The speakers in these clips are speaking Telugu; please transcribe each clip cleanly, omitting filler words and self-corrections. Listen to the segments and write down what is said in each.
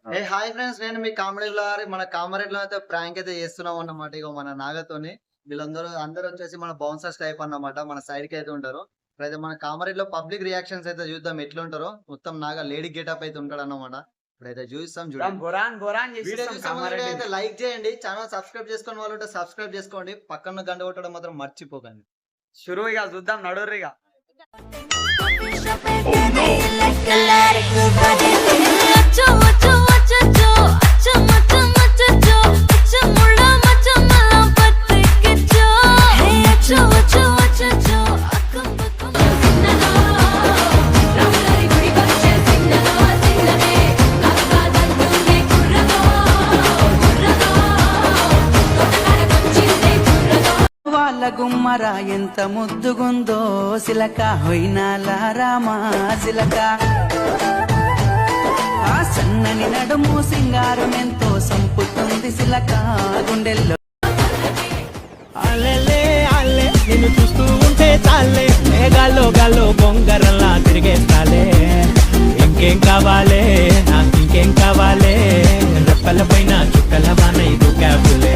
ఏ హాయ్ ఫ్రెండ్స్, నేను మీ కామెడీ బ్లాగర్. మన కామారెడ్డిలో అయితే ప్రాంక్ అయితే చేస్తున్నాం అన్నమాట. ఇక మన నాగతోని అందరూ వచ్చేసి మన బౌన్సర్స్ టైప్ అన్నమాట. మన సైడ్ కి అయితే ఉంటారు. ఇప్పుడైతే మన కామారెడ్డిలో పబ్లిక్ రియాక్షన్స్ అయితే చూద్దాం ఎట్లుంటారో. మొత్తం నాగా లేడీ గెటప్ అయితే ఉంటాడు అన్నమాట. ఇప్పుడైతే చూస్తాం చూడండి. అయితే లైక్ చేయండి, ఛానల్ సబ్స్క్రైబ్ చేసుకుని వాళ్ళు ఉంటే సబ్స్క్రైబ్ చేసుకోండి. పక్కన గంట కొట్టడం మాత్రం మర్చిపోకండి. షురూ ఇక చూద్దాం, నడుర్రిగా. గుమ్మరా ఎంత ముద్దుగుందో సిలక హొయినాలా రామా సిలక ఆ సన్నని నడుము సింగారం ఎంతో సంపుతుంది సిలక గుండెల్లో. అల్లెలే అల్లె నిన్ను చూస్తూ ఉంటే చాలే, మేఘాల్లో గాల్లో బొంగరల్లా తిరిగేస్తాలే. ఇంకేం కావాలే నాకు, ఇంకేం కావాలే, రెప్పల పైన చుక్కల వాన ఇది క్యాబులే.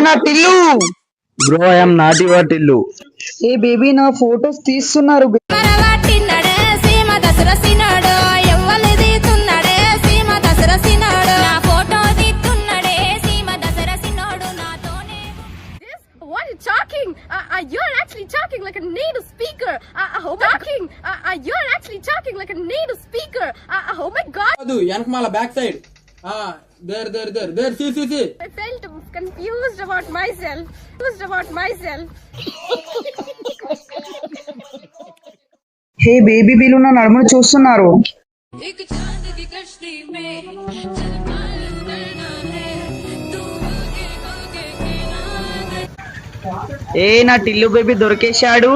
నా Tillu bro I'm not your Tillu. A baby నా ఫోటోస్ తీస్తున్నారు. What are you talking? You're actually talking like a native speaker. You're actually talking like a native speaker. Oh my god. Adu yanakmala back side. There. See. I felt confused about myself. Hey baby వీళ్ళు నా నడుమును చూస్తున్నారు. ఏ నా టిల్లు బేబీ దొరికేశాడు.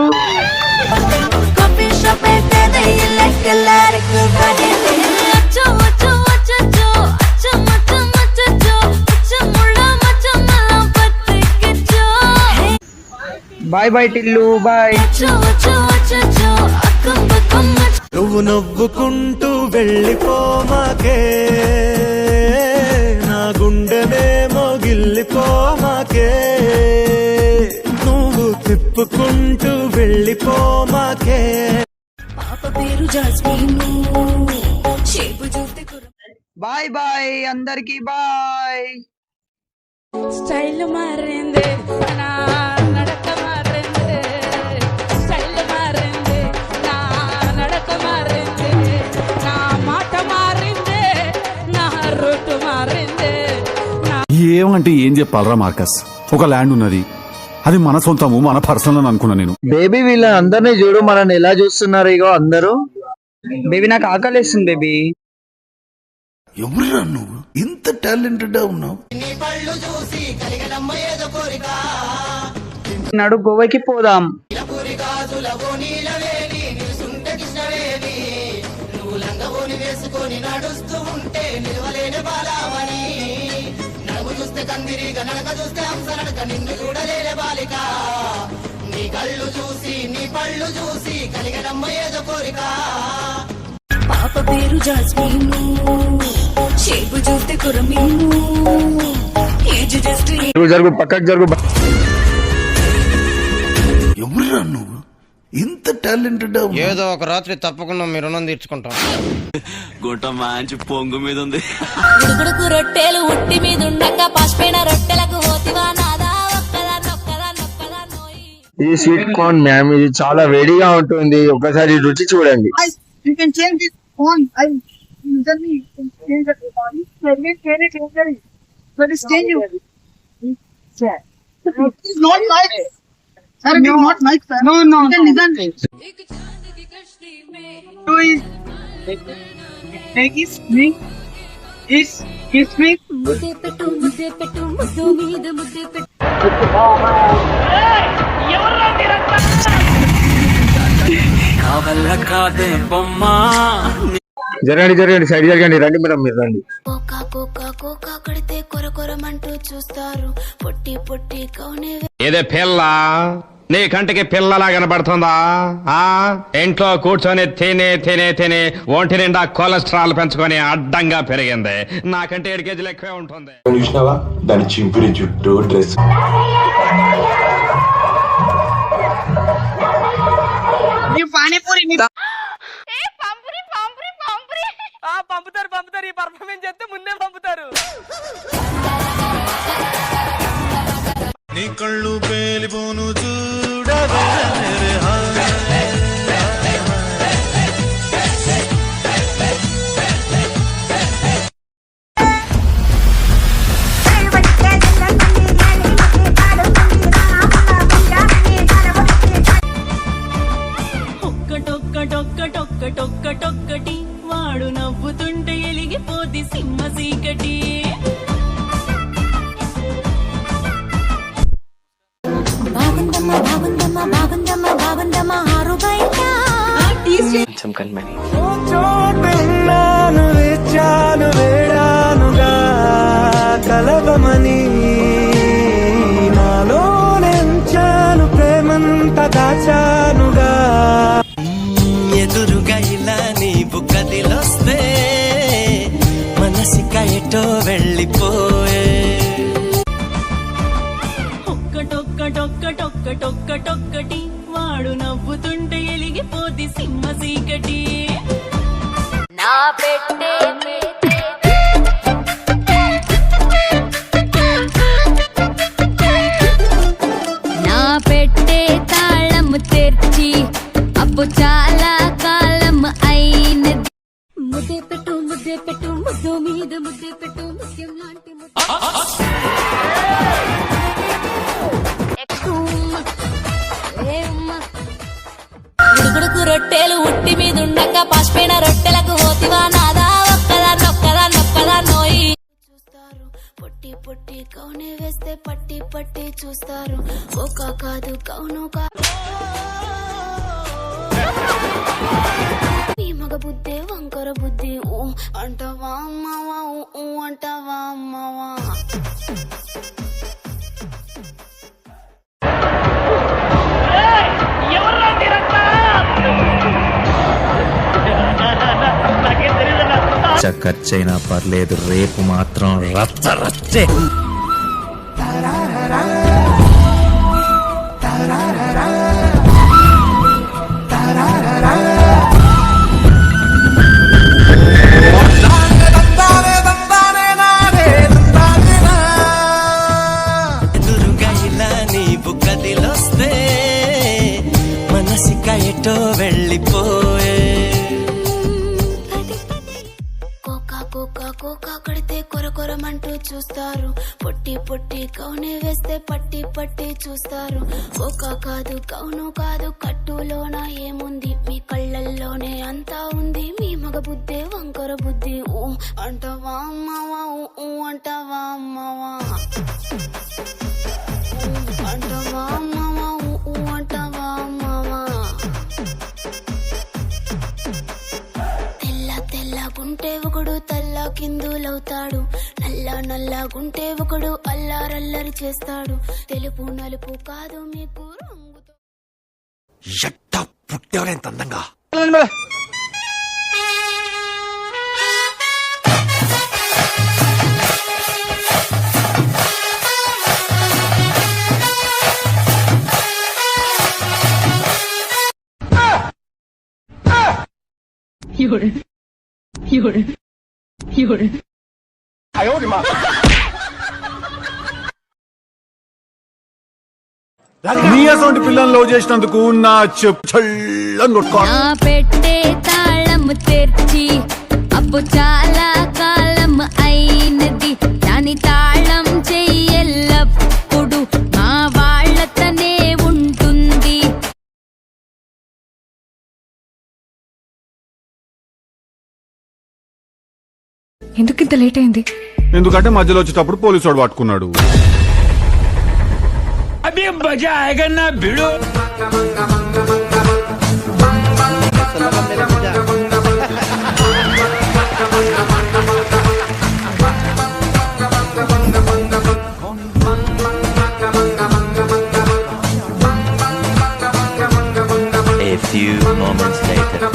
Bye bye Tillu, bye. నువ్వు నవ్వుకుంటూ వెళ్ళిపోమాకే, నా గుండెనేమో గిల్లిపోమాకే. నువ్వు తిప్పుకుంటూ వెళ్ళిపోమాకే. బాయ్ బాయ్ అందరికి బాయ్. స్టైల్ మారిందే నా నడక మారిందే, స్టైల్ మారిందే నా నడక మారిందే, నా మాట మారిందే, నా రూట్ మారిందే. ఏమంటే ఏం చెప్పాలరా మార్కస్, ఒక ల్యాండ్ ఉన్నది, అది మన సొంతము, మన పర్సనల్ అని అనుకున్నా నేను. బేబీ వీళ్ళ అందరినీ చూడు, మనల్ని ఎలా చూస్తున్నారు ఇగో అందరూ. బేబీ నాకు ఆకలిస్తుంది బేబీ. ఎవరురా నువ్వు, ఇంత టాలెంటెడ్ ఉన్నావు? నడు గోవాకి పోదాం. పాప పేరు జాస్మిన్, షేపు చూస్తే కురమిను, ఏజ్ జస్ట్ జరుగు పక్కకు జరుగు. ఎవరురా నువ్వు, ఇంత టాలెంటెడ్? ఏదో ఒక రాత్రి తప్పకుండా మీ రుణం తీర్చుకుంటాం. గుంట మంచి పొంగు మీద ఉంది. ఉడుకుడుకు రొట్టెలు ఉట్టి మీద ఉండక పసిపోయిన రొట్టెలకు పోతివా నాదా, ఒక్కదా నోయి. ఇది స్వీట్ కార్న్ మ్యామ్, ఇది చాలా వేడిగా ఉంటుంది, ఒకసారి రుచి చూడండి. You can change this font. Usually change the font. Can change it? But it's change you. It's not like. Sir, it is not like, sir. No. Listen. So is take his me. Is me. ముద్దే పెట్టు ముద్దు మీద ముద్దే పెట్టు. ఎవర్రా చిలకాదే బొమ్మ జరగండి సైడ్ జరగండి, రండి మేడం మీరు రండి. కోకా కోకా కోకా కడితే కొరకొరమంటూ చూస్తారు. పొట్టి పొట్టి కౌనే ఏదే పిల్ల నీ కంటికి పిల్లలా కనబడుతుందా? ఇంట్లో కూర్చొని తినే ఒంటి నిండా కొలెస్ట్రాల్ పెంచుకొని అడ్డంగా పెరిగింది. నాకంటే 7 కేజీలు ఎక్కువే ఉంటుంది. చూసినావా దాని చింపిరి జుట్టు డ్రెస్ పంపుతారు ఈ పర్ఫార్మెన్స్ చేస్తే ముందే పంపుతారు. నీ కళ్ళు పేలిపోను చూడవే ఒక్కటొక్కటొక్కటొక్కటొక్కటి వాడు నవ్వుతుంటే ఎలిగిపోద్ది సింహ చీకటి. బాగుందమ్మా బాగుందమ్మా బాగుందమ్మా బాగుందమ్మా ఆరు బయట కొంచెం కన్మని వేడానుగా కలవమని నాలో నెంచాను ప్రేమంత దాచానుగా. ఎదురుగా ఇలా నీ బుక్కదిలొస్తే మనసిక ఎటో వెళ్ళిపోయే. ఒక్కటొక్కటొక్కటొక్కటొక్కటి వాడు నవ్వుతుంటే ఎలిగిపోద్ది సింహ చీకటి. నా పెట్టే నా పెట్టే తాళం తెర్చి అప్పు చాలా కాలం అయినది. ముద్దే పెట్టు ముద్దు మీద ముద్దే పెట్టు ముత్యం లాంటి ఉడుకుడుకు రొట్టెలు ఉట్టి మీద ఉండక పసిపోయిన రొట్టెలకు పోతివా నాదా ఒక్కదా నోయి. చూస్తారు పొట్టి పొట్టి కౌనే వేస్తే పట్టి పట్టి చూస్తారు. ఒక కాదు కౌను కాదు నీ మగ బుద్ధి వంకర బుద్ధి అంటవా అమ్మవా అంటవా అమ్మవా. ఖర్చైనా పర్లేదు, రేపు మాత్రం రచ్చే. ఎదురుగా ఇలా నీ బుక్కదిలొస్తే మనసిక ఎటో వెళ్ళిపోయే. కోకా కోకా కడితే కొరకొరమంటూ చూస్తారు. పొట్టి పొట్టి కౌనే వేస్తే పట్టి పట్టి చూస్తారు. కోకా కాదు కౌను కాదు కట్టులోన ఏముంది మీ కళ్ళల్లోనే అంతా ఉంది. మీ మగ బుద్ధి వంకర బుద్ధి అంటవా అమ్మవా అంటవా అమ్మవా అంటవా అమ్మవా అంటవా అమ్మవా. తెల్లగుంటే ఒకడు తల్ల కిందులవుతాడు. నల్లగుంటే ఒకడు అల్లారల్లరి చేస్తాడు. తెలుపు నలుపు కాదు మీకు రంగుతో. పుట్టేవరెంత అందంగా నీ అసొంటి పిల్లలు లవ్ చేసినందుకు నా చెప్పు చల్లని కొట్టుకో. నా పెట్టే తాళం తెర్చి అప్పు చాలా కాలం అయినది. దాని తాళం చెయ్యెల్లప్పుడు మా వాళ్ళతోనే ఉంటుంది. ఎందుకు ఇంత లేట్ అయింది? ఎందుకంటే మధ్యలో వచ్చేటప్పుడు పోలీసు వాడు పట్టుకున్నాడు. అభి మజా ఆయగా నా భిడు. few moments later.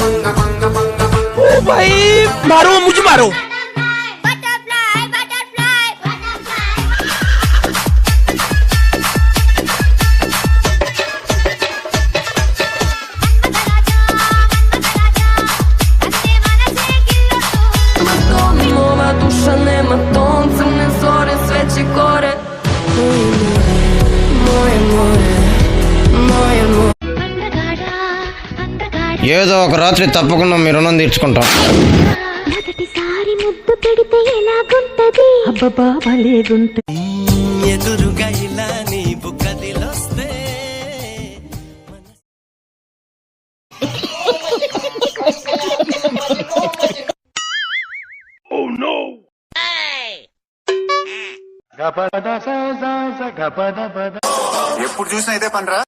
ఏదో ఒక రాత్రి తప్పకుండా మీ రుణం తీర్చుకుంటాం. ఎదురుగా ఇలా నీ బుక్కదిలొస్తే ఎప్పుడు చూసినా ఇదే పనిరా.